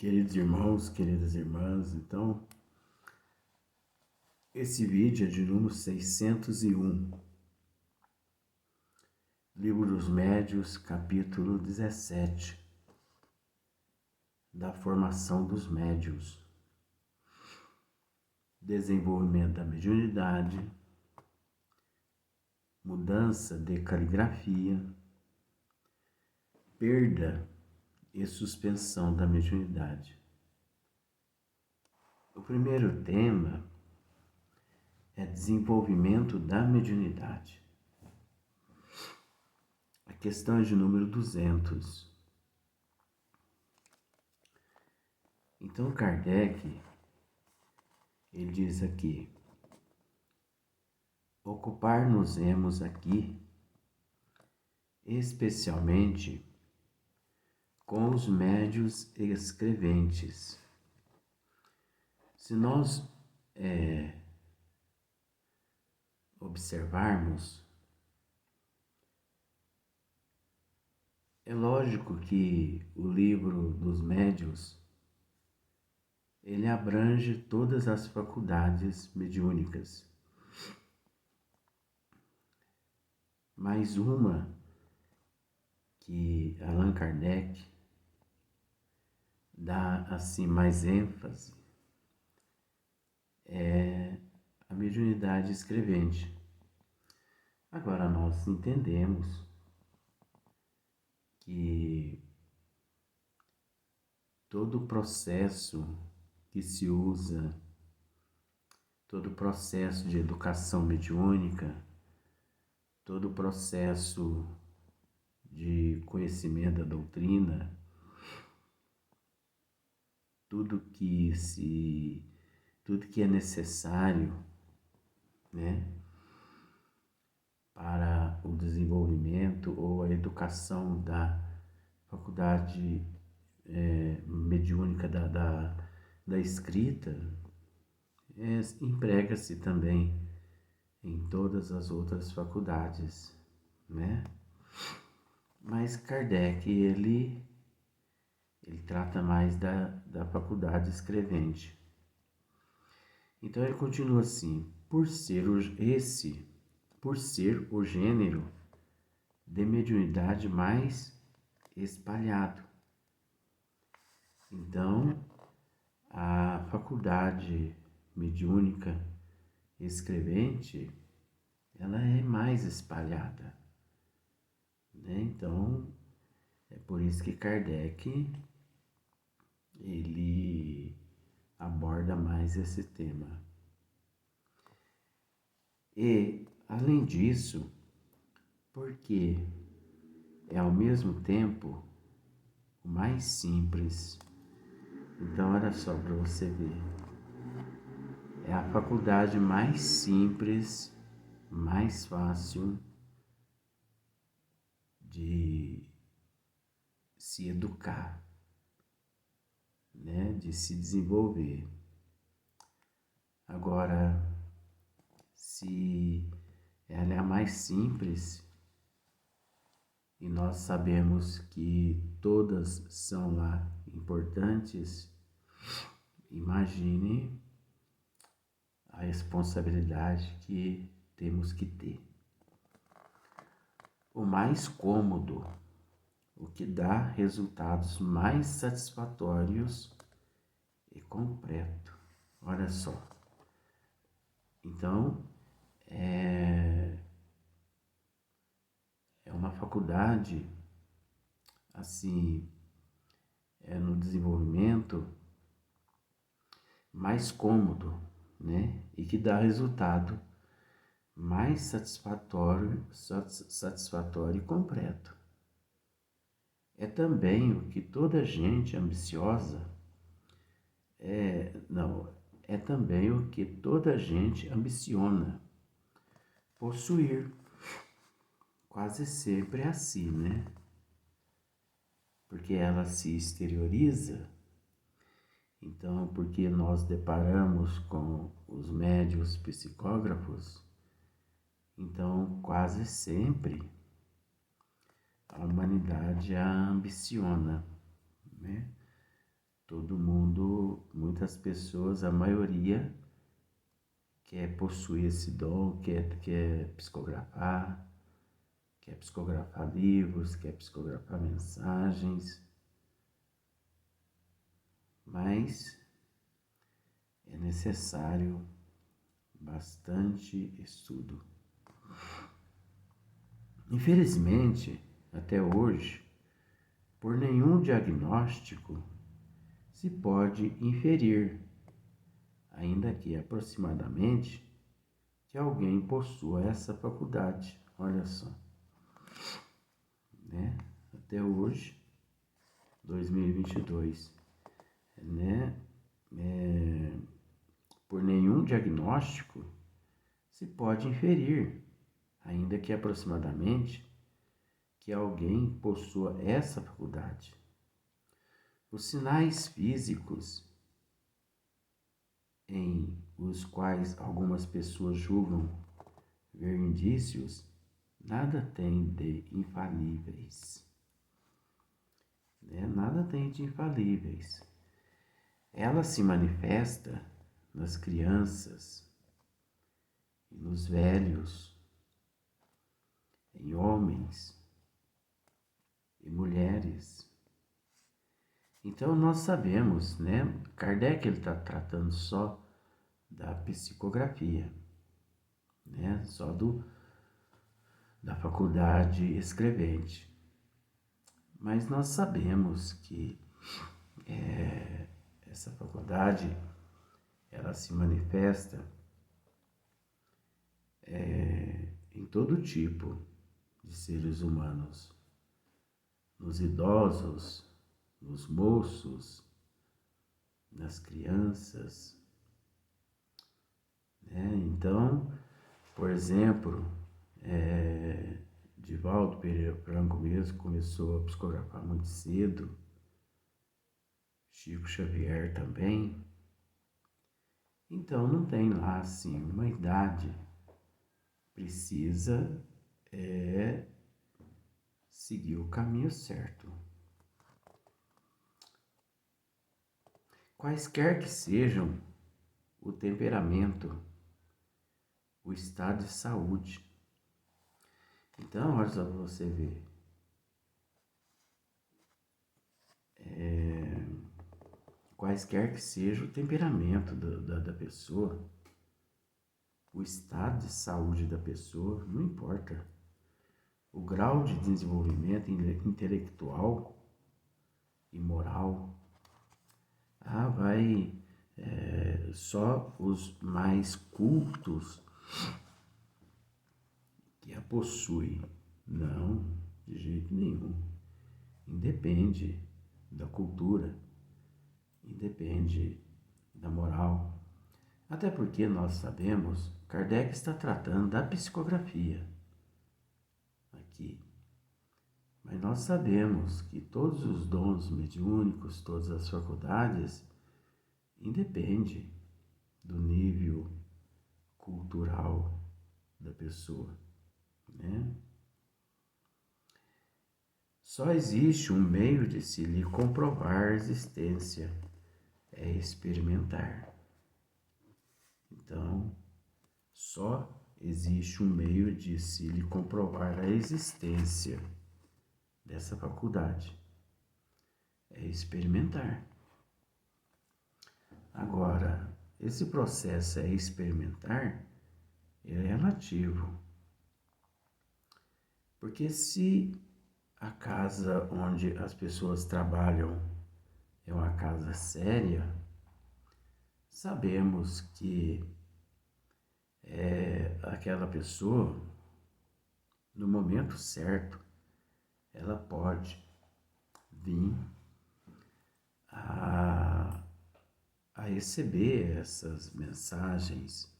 Queridos irmãos, queridas irmãs, então, esse vídeo é de número 601, Livro dos Médiuns, capítulo 17, da formação dos médiuns, desenvolvimento da mediunidade, mudança de caligrafia, perda e suspensão da mediunidade. O primeiro tema é desenvolvimento da mediunidade. A questão é de número 200. Então Kardec, ele diz aqui: ocupar-nos-emos aqui especialmente com os médiuns escreventes. Se nós observarmos, é lógico que o livro dos médiuns, ele abrange todas as faculdades mediúnicas. Mas uma que Allan Kardec dá assim mais ênfase é a mediunidade escrevente. Agora nós entendemos que todo o processo que se usa, todo o processo de educação mediúnica, todo o processo de conhecimento da doutrina, tudo que é necessário, né, para o desenvolvimento ou a educação da faculdade mediúnica da escrita, emprega-se também em todas as outras faculdades, né? Mas Kardec, ele trata mais da faculdade escrevente. Então ele continua assim: por ser o gênero de mediunidade mais espalhado. Então, a faculdade mediúnica escrevente, ela é mais espalhada, né? Então, é por isso que Kardec, ele aborda mais esse tema. E, além disso, porque é ao mesmo tempo o mais simples. Então, olha só para você ver. É a faculdade mais simples, mais fácil de se educar, né? De se desenvolver. Agora, se ela é a mais simples, e nós sabemos que todas são lá importantes, imagine a responsabilidade que temos que ter. O mais cômodo, o que dá resultados mais satisfatórios e completo. Olha só. Então, é uma faculdade, assim, no desenvolvimento mais cômodo, né? E que dá resultado mais satisfatório e completo. É também o que toda gente ambiciosa é também o que toda gente ambiciona possuir. Quase sempre é assim, né? Porque ela se exterioriza. Então, porque nós deparamos com os médiuns psicógrafos, então quase sempre a humanidade a ambiciona, né? todo mundo, muitas pessoas, a maioria quer possuir esse dom, quer psicografar livros, quer psicografar mensagens, mas é necessário bastante estudo. Infelizmente, até hoje, por nenhum diagnóstico se pode inferir, ainda que aproximadamente, que alguém possua essa faculdade. Olha só, né? Até hoje, 2022, né? Por nenhum diagnóstico se pode inferir, ainda que aproximadamente, que alguém possua essa faculdade. Os sinais físicos em os quais algumas pessoas julgam ver indícios, nada tem de infalíveis. Nada tem de infalíveis. Ela se manifesta nas crianças, nos velhos, em homens e mulheres. Então nós sabemos, né? Kardec está tratando só da psicografia, né? Só da faculdade escrevente. Mas nós sabemos que essa faculdade, ela se manifesta em todo tipo de seres humanos, nos idosos, nos moços, nas crianças, né? Então, por exemplo, Divaldo Pereira Franco mesmo começou a psicografar muito cedo, Chico Xavier também. Então não tem lá assim uma idade, precisa seguir o caminho certo. Quaisquer que sejam o temperamento, o estado de saúde. Então, olha só para você ver. Quaisquer que seja o temperamento da pessoa, o estado de saúde da pessoa, não importa. O grau de desenvolvimento intelectual e moral, vai só os mais cultos que a possuem. Não, de jeito nenhum. Independe da cultura, independe da moral. Até porque nós sabemos, Kardec está tratando da psicografia aqui. Mas nós sabemos que todos os dons mediúnicos, todas as faculdades, independe do nível cultural da pessoa, né? Só existe um meio de se lhe comprovar a existência, é experimentar. Então, só existe um meio de se lhe comprovar a existência dessa faculdade, é experimentar. Agora, esse processo é experimentar, ele é relativo. Porque se a casa onde as pessoas trabalham é uma casa séria, sabemos que aquela pessoa, no momento certo, ela pode vir a receber essas mensagens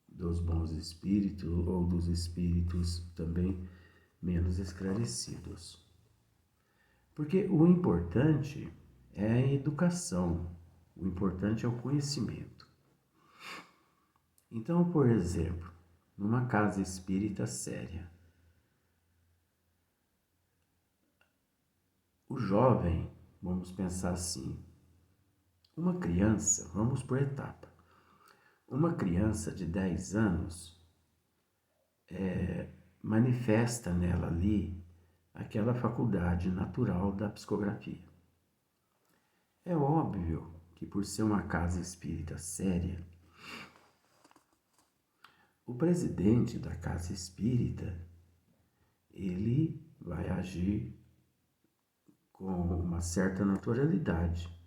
dos bons espíritos ou dos espíritos também menos esclarecidos. Porque o importante é a educação, o importante é o conhecimento. Então, por exemplo, numa casa espírita séria, o jovem, vamos pensar assim, Uma criança, vamos por etapa, uma criança de 10 anos manifesta nela ali aquela faculdade natural da psicografia. É óbvio que por ser uma casa espírita séria, o presidente da casa espírita, ele vai agir com uma certa naturalidade.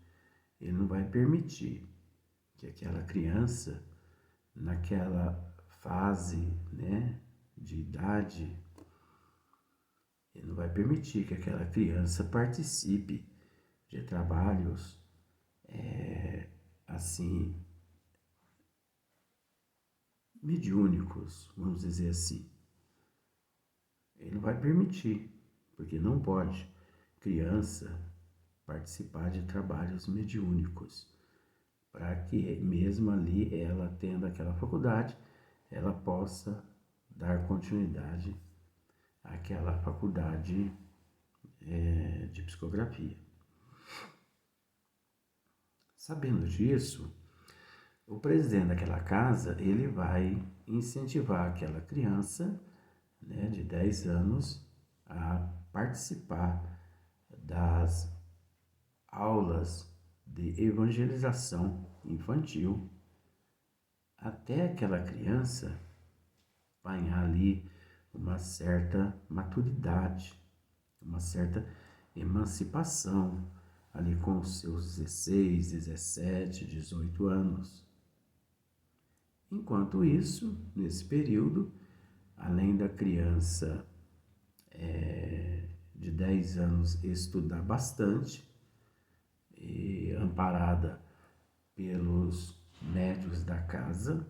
Ele não vai permitir que aquela criança, naquela fase, né, de idade, ele não vai permitir que aquela criança participe de trabalhos assim, mediúnicos, vamos dizer assim. Ele não vai permitir, porque não pode criança participar de trabalhos mediúnicos, para que mesmo ali ela tendo aquela faculdade, ela possa dar continuidade àquela faculdade de psicografia. Sabendo disso, o presidente daquela casa, ele vai incentivar aquela criança, né, de 10 anos a participar das aulas de evangelização infantil, até aquela criança ganhar ali uma certa maturidade, uma certa emancipação, ali com os seus 16, 17, 18 anos. Enquanto isso, nesse período, além da criança de 10 anos estudar bastante, e amparada pelos médios da casa,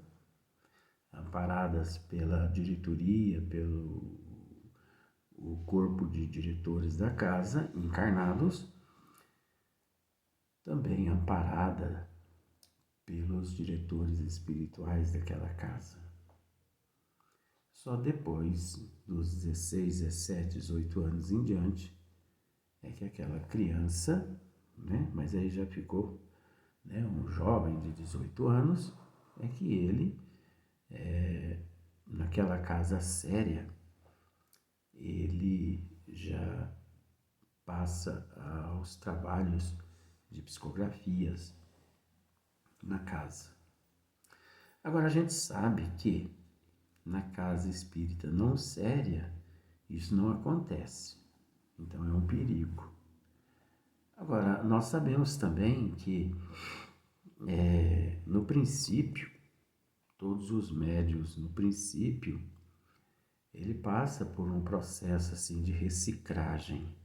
amparadas pela diretoria, pelo o corpo de diretores da casa, encarnados, também amparada pelos diretores espirituais daquela casa. Só depois dos 16, 17, 18 anos em diante é que aquela criança, né, mas aí já ficou, né, um jovem de 18 anos, é que ele, naquela casa séria, ele já passa aos trabalhos de psicografias na casa. Agora, a gente sabe que na casa espírita não séria, isso não acontece. Então, é um perigo. Agora, nós sabemos também que, no princípio, todos os médiuns, no princípio, ele passa por um processo assim de reciclagem.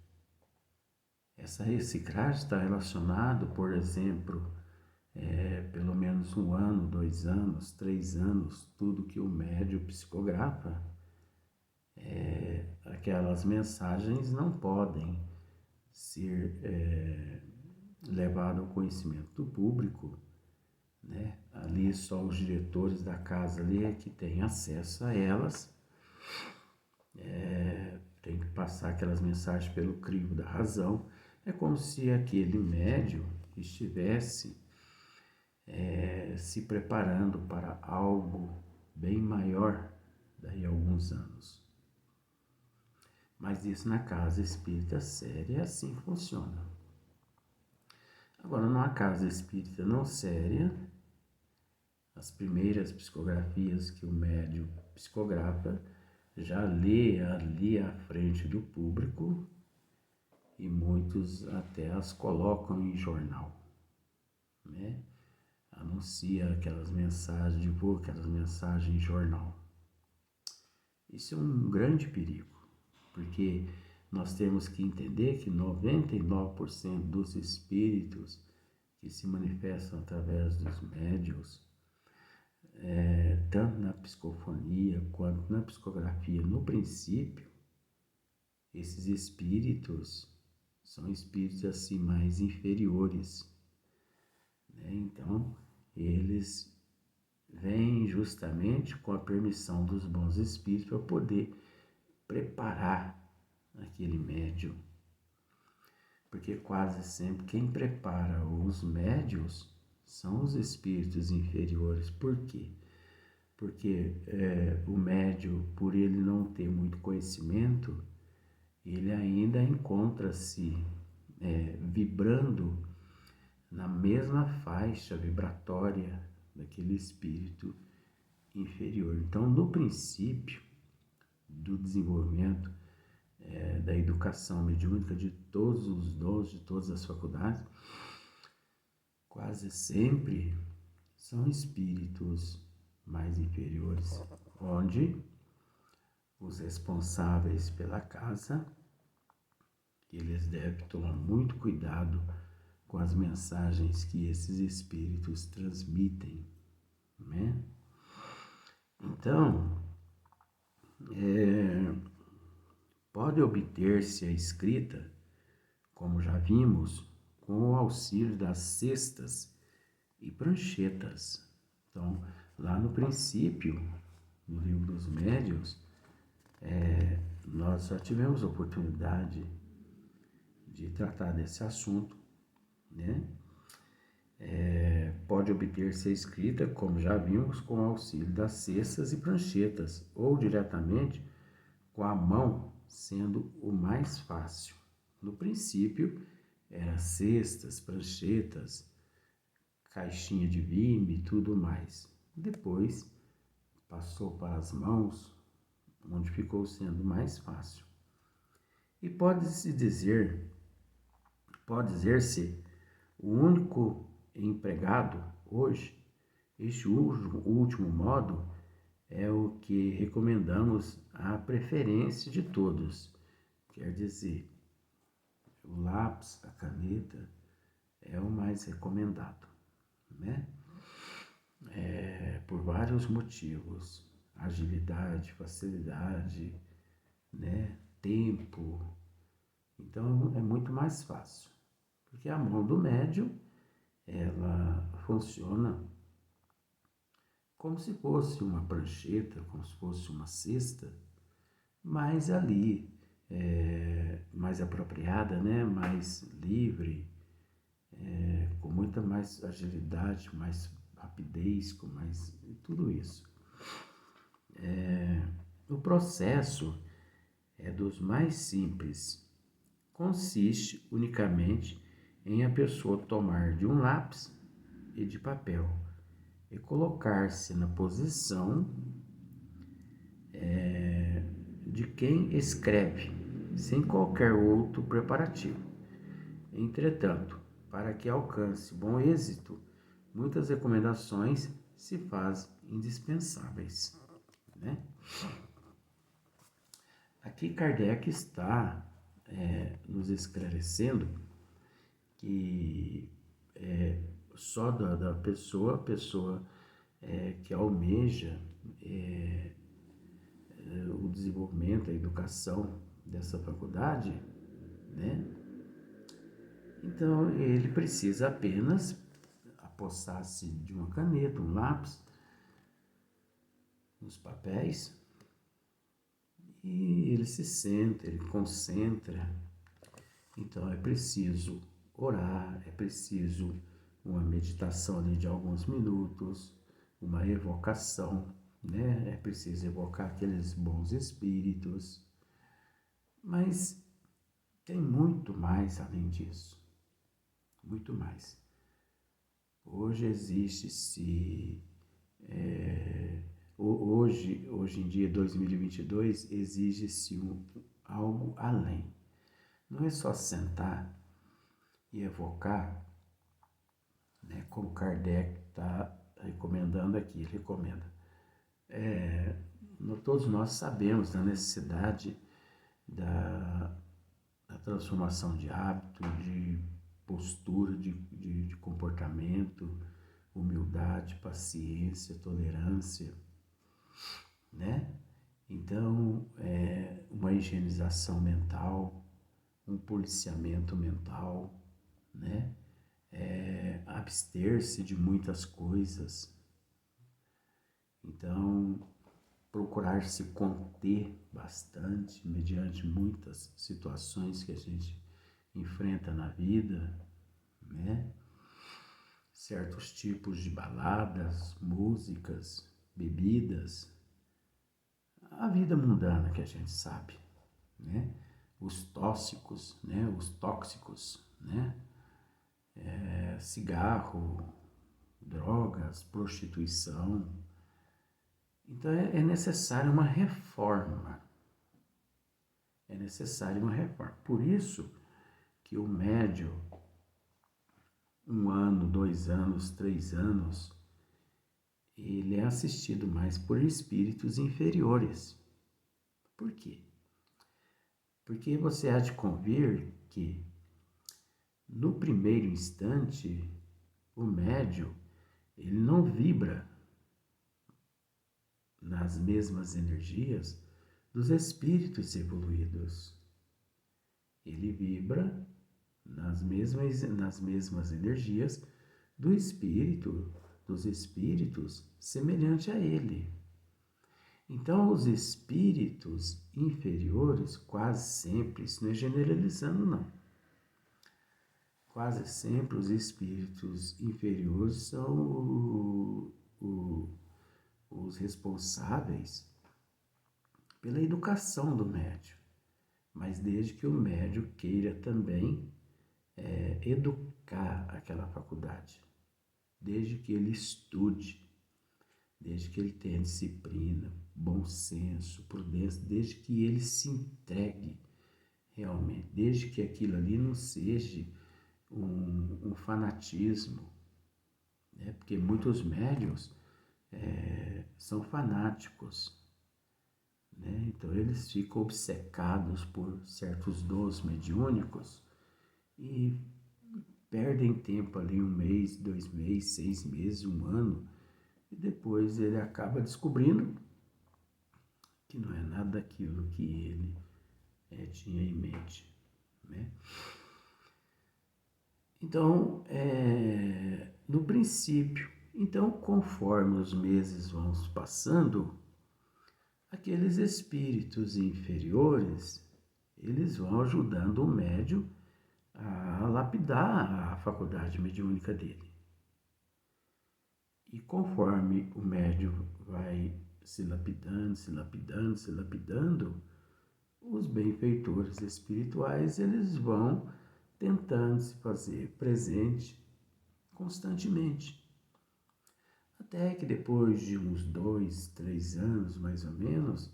Essa reciclagem está relacionada, por exemplo, pelo menos 1 ano, 2 anos, 3 anos, tudo que o médium psicografa, aquelas mensagens não podem ser levadas ao conhecimento do público, né? Ali só os diretores da casa ali é que têm acesso a elas, tem que passar aquelas mensagens pelo crivo da razão. É como se aquele médium estivesse se preparando para algo bem maior daí a alguns anos. Mas isso na casa espírita séria assim funciona. Agora, numa casa espírita não séria, as primeiras psicografias que o médium psicografa já lê ali à frente do público e muitos até as colocam em jornal, né? Anuncia aquelas mensagens, divulga aquelas mensagens em jornal. Isso é um grande perigo, porque nós temos que entender que 99% dos espíritos que se manifestam através dos médiuns, tanto na psicofonia quanto na psicografia, no princípio, esses espíritos são espíritos assim mais inferiores, né? Então, eles vêm justamente com a permissão dos bons espíritos para poder preparar aquele médium porque quase sempre quem prepara os médios são os espíritos inferiores. Por quê? Porque o médio, por ele não ter muito conhecimento, ele ainda encontra-se vibrando na mesma faixa vibratória daquele espírito inferior. Então, no princípio do desenvolvimento da educação mediúnica de todos os dons, de todas as faculdades, quase sempre são espíritos mais inferiores, onde os responsáveis pela casa, eles devem tomar muito cuidado com as mensagens que esses espíritos transmitem, né? Então, pode obter-se a escrita, como já vimos, com o auxílio das cestas e pranchetas. Então, lá no princípio, no livro dos médiuns, nós já tivemos a oportunidade de tratar desse assunto, né? Pode obter-se a escrita, como já vimos, com o auxílio das cestas e pranchetas, ou diretamente com a mão, sendo o mais fácil. No princípio, eram cestas, pranchetas, caixinha de vime e tudo mais. Depois, passou para as mãos, onde ficou sendo mais fácil. E pode-se dizer-se o único empregado hoje, este último modo é o que recomendamos à preferência de todos. Quer dizer, o lápis, a caneta é o mais recomendado, né? Por vários motivos: agilidade, facilidade, né? Tempo. Então é muito mais fácil, porque a mão do médium ela funciona como se fosse uma prancheta, como se fosse uma cesta, mas ali mais apropriada, né? Mais livre, com muita mais agilidade, mais rapidez, com mais tudo isso. O processo é dos mais simples. Consiste unicamente em a pessoa tomar de um lápis e de papel e colocar-se na posição de quem escreve, sem qualquer outro preparativo. Entretanto, para que alcance bom êxito, muitas recomendações se fazem indispensáveis, né? Aqui Kardec está nos esclarecendo que só da pessoa que almeja o desenvolvimento, a educação dessa faculdade, né? Então ele precisa apenas apossar-se de uma caneta, um lápis, uns papéis, e ele se senta, ele concentra. Então é preciso orar, é preciso uma meditação ali de alguns minutos, uma evocação, né? É preciso evocar aqueles bons espíritos, mas tem muito mais além disso, muito mais. Hoje existe-se, hoje em dia, 2022, exige-se algo além. Não é só sentar e evocar, né, como Kardec está recomendando aqui, ele recomenda. Todos nós sabemos da necessidade da transformação de hábito, de postura, de comportamento, humildade, paciência, tolerância, né? Então, uma higienização mental, um policiamento mental, né? Abster-se de muitas coisas. Então, procurar se conter bastante mediante muitas situações que a gente enfrenta na vida, né? Certos tipos de baladas, músicas, bebidas, a vida mundana que a gente sabe, né? Os tóxicos, né? Os tóxicos, né? Cigarro, drogas, prostituição. Então é necessária uma reforma. É necessária uma reforma. Por isso que o médium, 1 ano, 2 anos, 3 anos, ele é assistido mais por espíritos inferiores. Por quê? Porque você há de convir que, no primeiro instante, o médium, ele não vibra nas mesmas energias dos espíritos evoluídos. Ele vibra nas mesmas energias do espírito, dos espíritos semelhante a ele. Então, os espíritos inferiores, quase sempre, isso não é generalizando, não. Quase sempre os espíritos inferiores são os responsáveis pela educação do médium. Mas desde que o médium queira também educar aquela faculdade, desde que ele estude, desde que ele tenha disciplina, bom senso, prudência, desde que ele se entregue realmente, desde que aquilo ali não seja um fanatismo, né? Porque muitos médiuns são fanáticos, né? Então eles ficam obcecados por certos dons mediúnicos e perdem tempo ali 1 mês, 2 meses, 6 meses, 1 ano, e depois ele acaba descobrindo que não é nada daquilo que ele tinha em mente, né? Então, no princípio, então conforme os meses vão passando, aqueles espíritos inferiores, eles vão ajudando o médium a lapidar a faculdade mediúnica dele. E conforme o médium vai se lapidando, se lapidando, se lapidando, os benfeitores espirituais, eles vão tentando se fazer presente constantemente. Até que depois de uns 2, 3 anos, mais ou menos,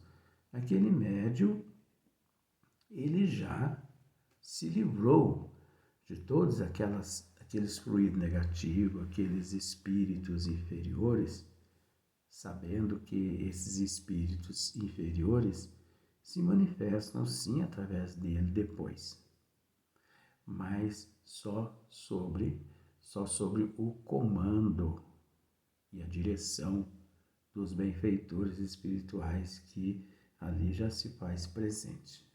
aquele médium, ele já se livrou de todos aqueles fluidos negativos, aqueles espíritos inferiores, sabendo que esses espíritos inferiores se manifestam sim através dele depois, mas só sobre o comando e a direção dos benfeitores espirituais que ali já se faz presente,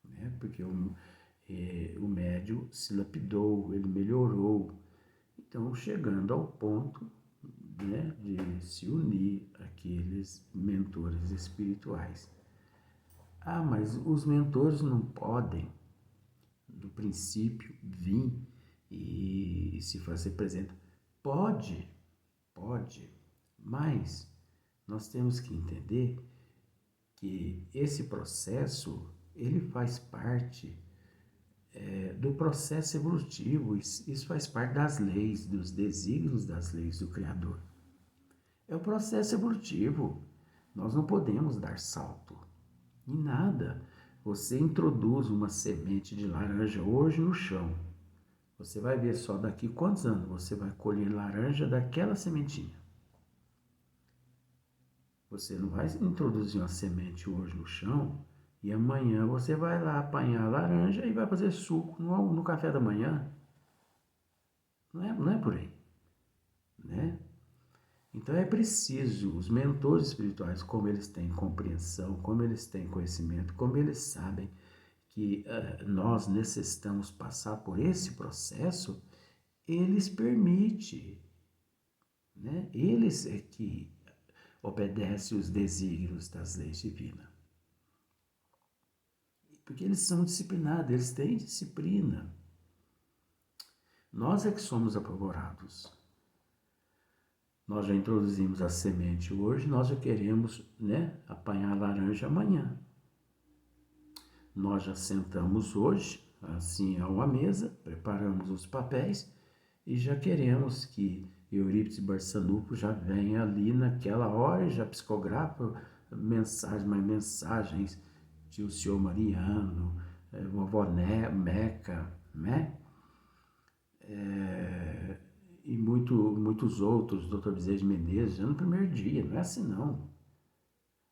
né? Porque o médium se lapidou, ele melhorou, então chegando ao ponto, né, de se unir àqueles mentores espirituais. Ah, mas os mentores não podem, do princípio, vir e se fazer presente. Pode, mas nós temos que entender que esse processo, ele faz parte do processo evolutivo, isso faz parte das leis, dos desígnios das leis do Criador. É o processo evolutivo, nós não podemos dar salto em nada. Você introduz uma semente de laranja hoje no chão, você vai ver só daqui quantos anos você vai colher laranja daquela sementinha. Você não vai introduzir uma semente hoje no chão e amanhã você vai lá apanhar a laranja e vai fazer suco no café da manhã. Não é por aí, né? Então é preciso, os mentores espirituais, como eles têm compreensão, como eles têm conhecimento, como eles sabem que nós necessitamos passar por esse processo, eles permitem, né? Eles é que obedecem os desígnios das leis divinas. Porque eles são disciplinados, eles têm disciplina. Nós é que somos apavorados. Nós já introduzimos a semente hoje, nós já queremos, né, apanhar a laranja amanhã. Nós já sentamos hoje, assim, a uma mesa, preparamos os papéis e já queremos que Eurípides Barçanufo já venha ali naquela hora e já psicografa mensagens de o senhor Mariano, vovó Meca, né? E muitos outros, doutor Bezerra de Menezes, já no primeiro dia, não é assim não.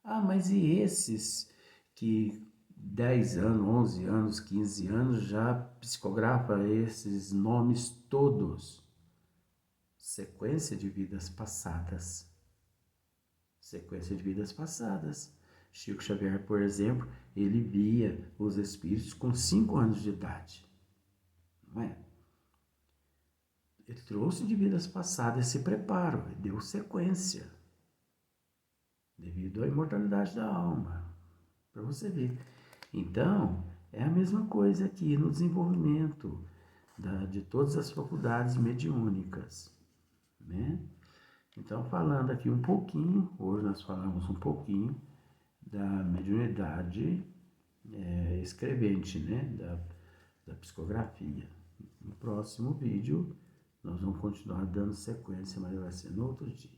Ah, mas e esses que 10 anos, 11 anos, 15 anos já psicografa esses nomes todos? Sequência de vidas passadas. Sequência de vidas passadas. Chico Xavier, por exemplo, ele via os espíritos com 5 anos de idade. Não é? Ele trouxe de vidas passadas esse preparo, deu sequência, devido à imortalidade da alma, para você ver. Então, é a mesma coisa aqui no desenvolvimento de todas as faculdades mediúnicas, né? Então, falando aqui um pouquinho, hoje nós falamos um pouquinho da mediunidade escrevente, né? Da psicografia. No próximo vídeo, nós vamos continuar dando sequência, mas vai ser no outro dia.